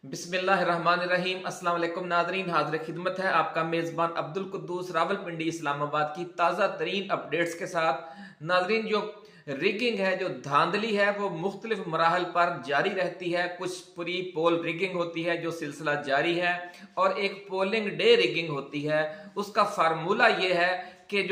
बिस्मिल्लाहिर्रहमानिर्रहीम। अस्सलाम वालेकुम नाज़रीन, हाज़िर खिदमत है आपका मेज़बान अब्दुल कुद्दूस रावलपिंडी इस्लामाबाद की ताज़ा तरीन अपडेट्स के साथ। नाज़रीन, जो रिगिंग है, जो धांधली है, वो मुख्तलिफ मराहल पर जारी रहती है। कुछ प्री पोल रिगिंग होती है जो सिलसिला जारी है, और एक पोलिंग डे रिगिंग होती है। उसका फार्मूला ये है कि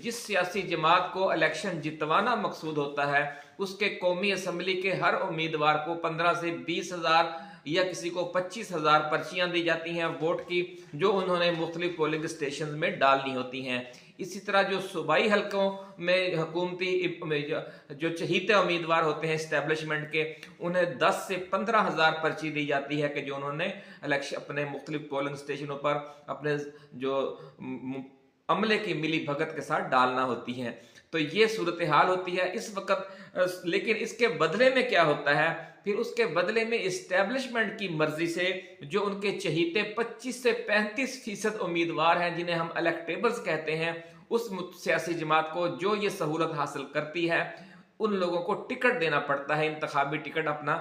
जिस सियासी जमात को इलेक्शन जितवाना मकसूद होता है, उसके कौमी असम्बली के हर उम्मीदवार को 15 से 20,000 या किसी को 25,000 पर्चियां दी जाती हैं वोट की, जो उन्होंने मुख्तलिफ पोलिंग स्टेशन में डालनी होती हैं। इसी तरह जो सूबाई हलकों में हुकूमती जो चहीते उम्मीदवार होते हैं इस्टेब्लिशमेंट के, उन्हें 10 से 15,000 पर्ची दी जाती है कि जो उन्होंने इलेक्शन अपने मुख्तलिफ पोलिंग स्टेशनों पर अपने जो अमले की मिली भगत के साथ डालना होती हैं। तो ये सूरत हाल होती है इस वक्त। लेकिन इसके बदले में क्या होता है? फिर उसके बदले में इस्टेब्लिशमेंट की मर्जी से जो उनके चहीते 25 से 35% उम्मीदवार हैं, जिन्हें हम इलेक्टेबल्स कहते हैं, उस सियासी जमात को जो ये सहूलत हासिल करती है, उन लोगों को टिकट देना पड़ता है, इंतखाबी टिकट अपना।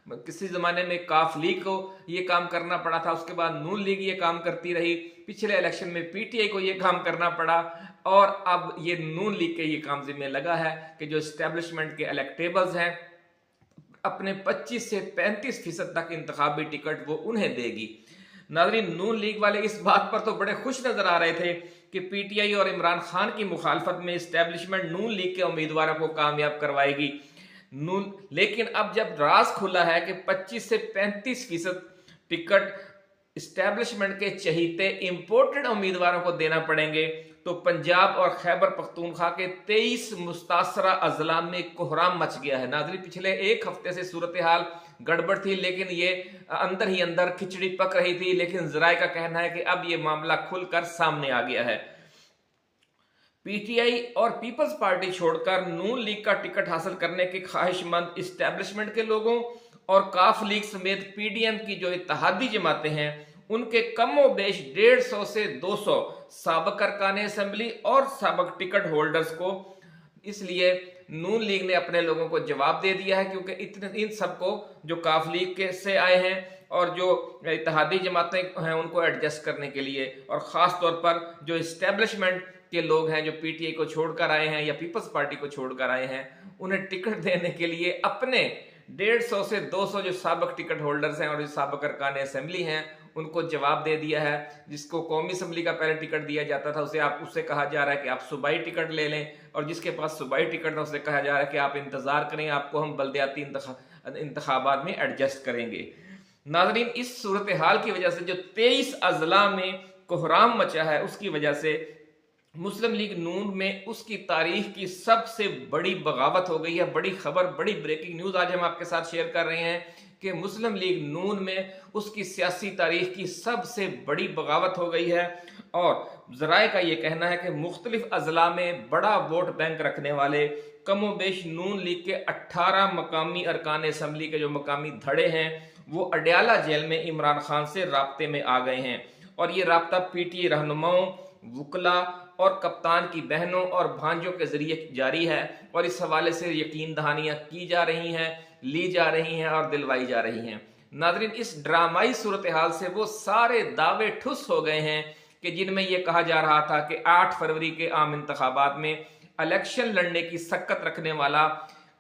किसी जमाने में काफ लीग को ये काम करना पड़ा था, उसके बाद नून लीग ये काम करती रही, पिछले इलेक्शन में पीटीआई को ये काम करना पड़ा, और अब ये नून लीग के ये काम जिम्मे लगा है कि जो इस्टेब्लिशमेंट के इलेक्टेबल्स हैं, अपने 25 से 35% तक इंतखाबी टिकट वो उन्हें देगी। नाज़रीन, नून लीग वाले इस बात पर तो बड़े खुश नजर आ रहे थे कि पीटीआई और इमरान खान की मुखालफत में इस्टेब्लिशमेंट नून लीग के उम्मीदवारों को कामयाब करवाएगी। लेकिन अब जब राज खुला है कि 25 से 35% टिकट इस्टेब्लिशमेंट के चहीते इंपोर्टेड उम्मीदवारों को देना पड़ेंगे, तो पंजाब और खैबर पख्तूनख्वा के 23 मुस्तासरा अजला में कोहराम मच गया है। नाज़रीन, पिछले एक हफ्ते से सूरत हाल गड़बड़ थी, लेकिन ये अंदर ही अंदर खिचड़ी पक रही थी। लेकिन जराए का कहना है कि अब ये मामला खुलकर सामने आ गया है। पीटीआई और पीपल्स पार्टी छोड़कर नून लीग का टिकट हासिल करने के ख्वाहिशमंद इस्टेब्लिशमेंट के लोगों और काफ लीग समेत पीडीएम की जो इत्तेहादी जमातें हैं, उनके कमो बेश 150 से 200 साबक अरकान असेंबली और साबक टिकट होल्डर्स को, इसलिए नून लीग ने अपने लोगों को जवाब दे दिया है, क्योंकि इतने इन सबको जो काफ लीग के से आए हैं और जो इत्तेहादी जमातें हैं उनको एडजस्ट करने के लिए, और ख़ास तौर पर जो इस्टेब्लिशमेंट के लोग हैं जो पीटीआई को छोड़कर आए हैं या पीपल्स पार्टी को छोड़कर आए हैं, उन्हें टिकट देने के लिए अपने 150 से 200 जो साबक टिकट होल्डर्स हैं और जो साबक अरकान असेंबली हैं, उनको जवाब दे दिया है। जिसको कौमी असम्बली का पहले टिकट दिया जाता था, उससे कहा जा रहा है कि आप सूबाई टिकट ले लें, और जिसके पास सूबाई टिकट है उससे कहा जा रहा है कि आप इंतजार करें, आपको हम बल्दियाती इंतखाबात में एडजस्ट करेंगे। नाजरीन, इस सूरत हाल की वजह से जो 23 अजला में कोहराम मचा है, उसकी वजह से मुस्लिम लीग नून में उसकी तारीख की सबसे बड़ी बगावत हो गई है। बड़ी खबर, बड़ी ब्रेकिंग न्यूज आज हम आपके साथ शेयर कर रहे हैं कि मुस्लिम लीग नून में उसकी सियासी तारीख की सबसे बड़ी बगावत हो गई है। और जराए का यह कहना है कि मुख्तलिफ अजला में बड़ा वोट बैंक रखने वाले कमोबेश नून लीग के 18 मकामी अरकान असम्बली के जो मकामी धड़े हैं, वो अडयाला जेल में इमरान खान से राब्ते में आ गए हैं। और ये राब्ता पीटीआई रहनुमाओं, वुकला और कप्तान की बहनों और भांजों के जरिए जारी है, और इस हवाले से यकीन दहानियां की जा रही हैं, ली जा रही हैं और दिलवाई जा रही हैं। नाजरीन, इस ड्रामाई सूरत हाल से वो सारे दावे ठुस हो गए हैं कि जिनमें यह कहा जा रहा था कि 8 फरवरी के आम इंतखाबात में इलेक्शन लड़ने की सक्कत रखने वाला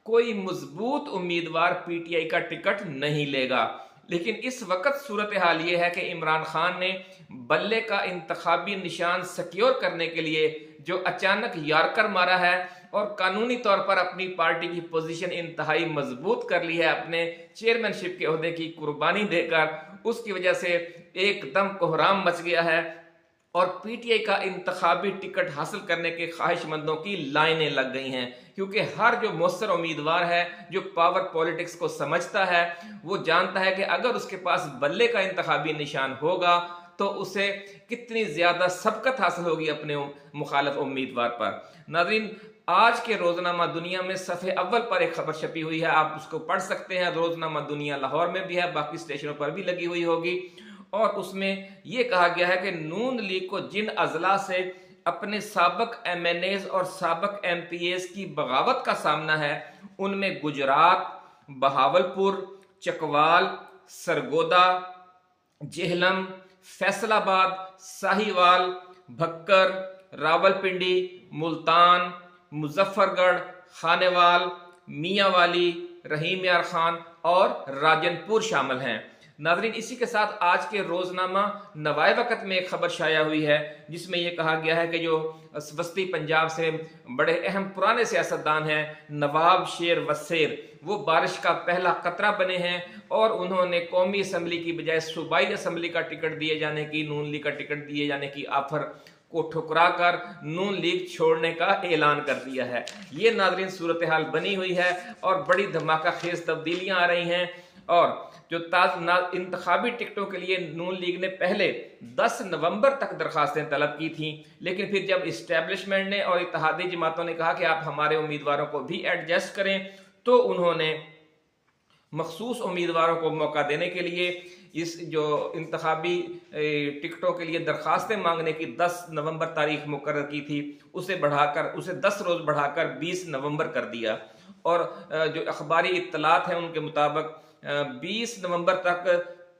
कोई मजबूत उम्मीदवार पीटीआई का टिकट नहीं लेगा। लेकिन इस वक्त सूरत हाल ये है कि इमरान खान ने बल्ले का इंतखाबी निशान सिक्योर करने के लिए जो अचानक यार्कर मारा है, और कानूनी तौर पर अपनी पार्टी की पोजीशन इंतहाई मजबूत कर ली है अपने चेयरमैनशिप के ओहदे की कुर्बानी देकर, उसकी वजह से एकदम कोहराम मच गया है, और पीटीआई का इंतखाबी टिकट हासिल करने के ख्वाहिशमंदों की लाइनें लग गई हैं। क्योंकि हर जो मौसर उम्मीदवार है, जो पावर पॉलिटिक्स को समझता है, वो जानता है कि अगर उसके पास बल्ले का इंतखाबी निशान होगा तो उसे कितनी ज्यादा सबकत हासिल होगी अपने मुखालिफ उम्मीदवार पर। नाज़रीन, आज के रोजनामा दुनिया में सफ़े अव्वल पर एक खबर छपी हुई है, आप उसको पढ़ सकते हैं। रोजनामा दुनिया लाहौर में भी है, बाकी स्टेशनों पर भी लगी हुई होगी, और उसमें यह कहा गया है कि नून लीग को जिन अजला से अपने साबक एमएनएज और साबक एमपीएस की बगावत का सामना है, उनमें गुजरात, बहावलपुर, चकवाल, सरगोदा, जेहलम, फैसलाबाद, साहिवाल, भक्कर, रावलपिंडी, मुल्तान, मुजफ्फरगढ़, खानेवाल, मियांवाली, रहीम यार खान और राजनपुर शामिल हैं। नाज़रीन, इसी के साथ आज के रोजनामा नवाए वक्त में एक खबर शाया हुई है जिसमें यह कहा गया है कि जो वस्ती पंजाब से बड़े अहम पुराने सियासतदान हैं नवाब शेर वसेर, वो बारिश का पहला कतरा बने हैं और उन्होंने कौमी असम्बली की बजाय सूबाई असम्बली का टिकट दिए जाने की, नून लीग का टिकट दिए जाने की ऑफर को ठुकरा कर नून लीग छोड़ने का ऐलान कर दिया है। ये नाज़रीन सूरत हाल बनी हुई है और बड़ी धमाका खेज तब्दीलियां आ रही हैं। और जो इंतखाबी टिकटों के लिए नून लीग ने पहले 10 नवंबर तक दरखास्तें तलब की थी, लेकिन फिर जब इस्टेब्लिशमेंट ने और इत्तेहादी जमातों ने कहा कि आप हमारे उम्मीदवारों को भी एडजस्ट करें, तो उन्होंने मखसूस उम्मीदवारों को मौका देने के लिए इस जो इंतखाबी टिकटों के लिए दरखास्तें मांगने की 10 नवंबर तारीख मुकर्रर की थी, उसे 10 रोज बढ़ाकर 20 नवंबर कर दिया। और जो अखबारी इत्तलात हैं उनके मुताबिक 20 नवंबर तक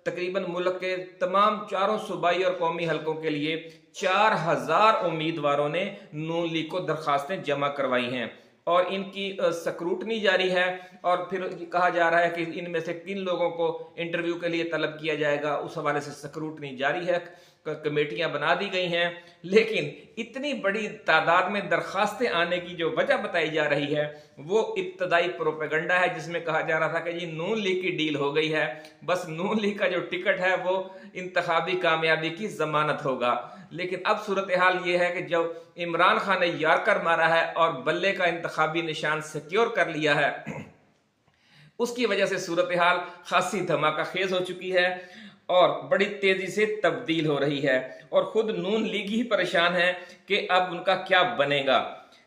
तकरीबन मुल्क के तमाम चारों सूबाई और कौमी हलकों के लिए 4000 उम्मीदवारों ने नून लीग को दरखास्तें जमा करवाई हैं और इनकी स्क्रूटनी जारी है। और फिर कहा जा रहा है कि इनमें से किन लोगों को इंटरव्यू के लिए तलब किया जाएगा, उस हवाले से स्क्रूटनी जारी है, कमेटियां बना दी गई हैं। लेकिन इतनी बड़ी तादाद में दरखास्तें आने की जो वजह बताई जा रही है वो इब्तदाई प्रोपेगंडा है, जिसमें कहा जा रहा था कि जी नून लीग की डील हो गई है, बस नून लीग का जो टिकट है वो इंतखाबी कामयाबी की जमानत होगा। लेकिन अब सूरत हाल ये है कि जब इमरान खान ने यार्कर मारा है और बल्ले का इंतखाबी निशान सिक्योर कर लिया है, उसकी वजह से सूरत हाल खासी धमाका खेज हो चुकी है और बड़ी तेजी से तब्दील हो रही है और खुद नून लीग ही परेशान है कि अब उनका क्या बनेगा।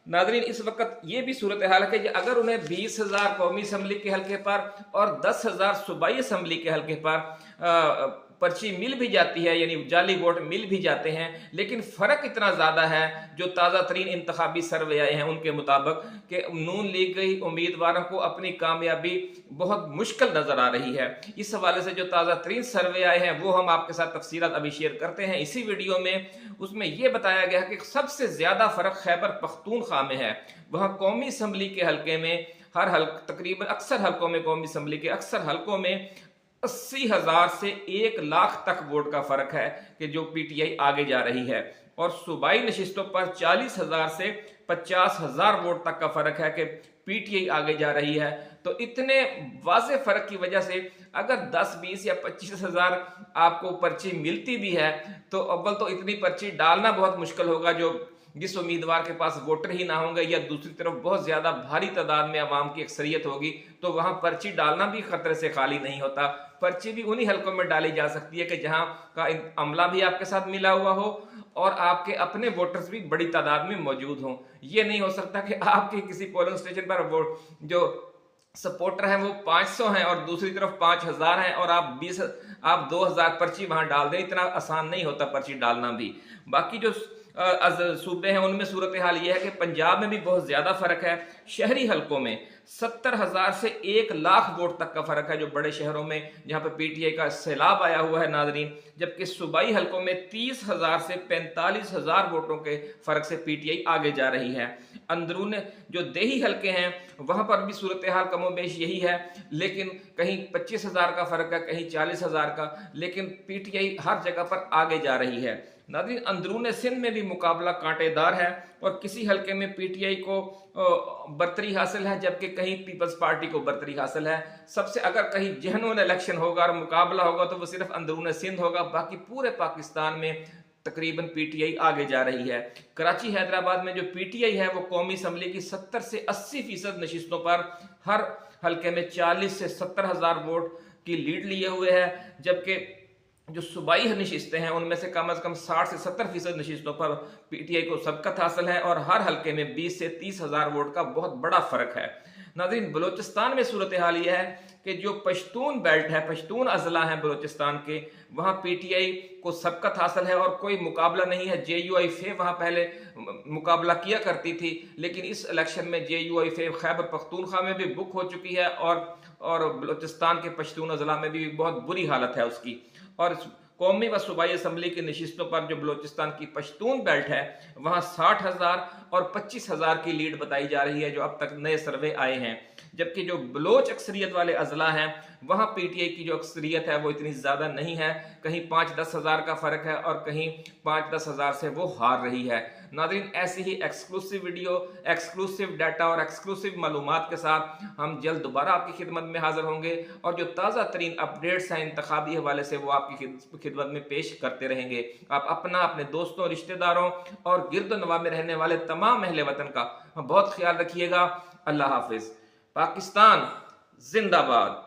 नाज़रीन, इस वक्त ये भी सूरत हाल है कि अगर उन्हें 20,000 कौमी असम्बली के हल्के पर और 10,000 सूबाई असम्बली के हल्के पर पर्ची मिल भी जाती है, यानी जाली वोट मिल भी जाते हैं, लेकिन फर्क इतना ज्यादा है जो ताजा तरीन इंतखाबी सर्वे आए हैं उनके मुताबिक कि नून लीग के उम्मीदवारों को अपनी कामयाबी बहुत मुश्किल नजर आ रही है। इस हवाले से जो ताजा तरीन सर्वे आए हैं वो हम आपके साथ तफसीलात अभी शेयर करते हैं इसी वीडियो में। उसमें यह बताया गया कि सबसे ज्यादा फर्क खैबर पख्तूनख्वा में है। वहां कौमी असम्बली के हल्के में तकरीबन अक्सर हल्कों में, कौमी असम्बली के अक्सर हल्कों में 80,000 से 1 लाख तक वोट का फर्क है कि जो पीटीआई आगे जा रही है। और सूबाई नशिस्तों पर 40,000 से 50,000 वोट तक का फर्क है कि पीटीआई आगे जा रही है। तो इतने वाज़े फर्क की वजह से अगर 10, 20 या 25,000 आपको पर्ची मिलती भी है तो अव्वल तो इतनी पर्ची डालना बहुत मुश्किल होगा जो जिस उम्मीदवार के पास वोटर ही ना होंगे, या दूसरी तरफ बहुत ज्यादा भारी तादाद में अवाम की अक्सरियत होगी तो वहां पर्ची डालना भी खतरे से खाली नहीं होता। पर्ची भी उन्हीं हलकों में डाली जा सकती है कि जहां का अमला भी आपके साथ मिला हुआ हो और आपके अपने वोटर्स भी बड़ी तादाद में मौजूद हों। ये नहीं हो सकता कि आपके किसी पोलिंग स्टेशन पर वोट जो सपोर्टर हैं वो 500 हैं और दूसरी तरफ 5,000 हैं और आप 2,000 पर्ची वहां डाल दें। इतना आसान नहीं होता पर्ची डालना भी। बाकी जो सूबे हैं उनमें सूरत हाल यह है कि पंजाब में भी बहुत ज्यादा फर्क है। शहरी हलकों में 70,000 से 1 लाख वोट तक का फर्क है जो बड़े शहरों में जहां पर पीटीआई का सैलाब आया हुआ है नाजरीन, जबकि सूबाई हलकों में 30,000 से 45,000 वोटों के फर्क से पीटीआई आगे जा रही है। अंदरून जो देही हलके हैं वहां पर भी सूरत हाल कमोबेश यही है, लेकिन कहीं 25,000 का फर्क है, कहीं 40,000 का, लेकिन पीटीआई हर जगह पर आगे जा रही है। नाज़रीन, अंदरून सिंध में भी मुकाबला कांटेदार है और किसी हलके में पीटीआई को बरतरी हासिल है जबकि कहीं पीपल्स पार्टी को बरतरी हासिल है। सबसे अगर कहीं जेन्युइन इलेक्शन होगा और मुकाबला होगा तो वो सिर्फ अंदरून सिंध होगा, बाकी पूरे पाकिस्तान में तकरीबन पीटीआई आगे जा रही है। कराची हैदराबाद में जो पीटीआई है वो कौमी असम्बली की 70 से 80% नशिस्तों पर हर हलके में 40 से 70,000 वोट की लीड लिए हुए है, जबकि जो सूबाई नशिस्तें हैं उनमें से कम 60 से 70% नशिस्तों पर पीटीआई को सबकत हासिल है और हर हलके में 20 से 30,000 वोट का बहुत बड़ा फर्क है। नाज़रीन, बलोचिस्तान में सूरत हाल यह है कि जो पश्तून बेल्ट है, पश्तून अजला है बलोचिस्तान के, वहाँ पीटीआई को सबकत हासिल है और कोई मुकाबला नहीं है। JUIF वहाँ पहले मुकाबला किया करती थी, लेकिन इस इलेक्शन में JUIF खैबर पख्तूनख्वा में भी बुक हो चुकी है और और बलूचिस्तान के पश्तून अजला में भी बहुत बुरी हालत है उसकी। और कौमी व सूबाई असम्बली की नशिस्तों पर जो बलूचिस्तान की पश्तून बेल्ट है वहाँ 60,000 और 25,000 की लीड बताई जा रही है जो अब तक नए सर्वे आए हैं। जबकि जो बलोच अक्सरियत वाले अजला हैं वहाँ पीटीआई की जो अक्सरियत है वो इतनी ज़्यादा नहीं है, कहीं 5-10 हज़ार का फ़र्क है और कहीं 5-10 हज़ार से वो हार रही है। नाज़रीन, ऐसी ही एक्सक्लूसिव वीडियो, एक्सक्लूसिव डाटा और एक्सक्लूसिव मालूमात के साथ हम जल्द दोबारा आपकी खिदमत में हाजिर होंगे और जो ताज़ा तरीन अपडेट्स हैं इंतखाबी हवाले से वो आपकी खिदमत में पेश करते रहेंगे। आप अपना, अपने दोस्तों, रिश्तेदारों और गिरदो नवाह में रहने वाले तमाम अहले वतन का बहुत ख्याल रखिएगा। अल्लाह हाफिज। पाकिस्तान जिंदाबाद।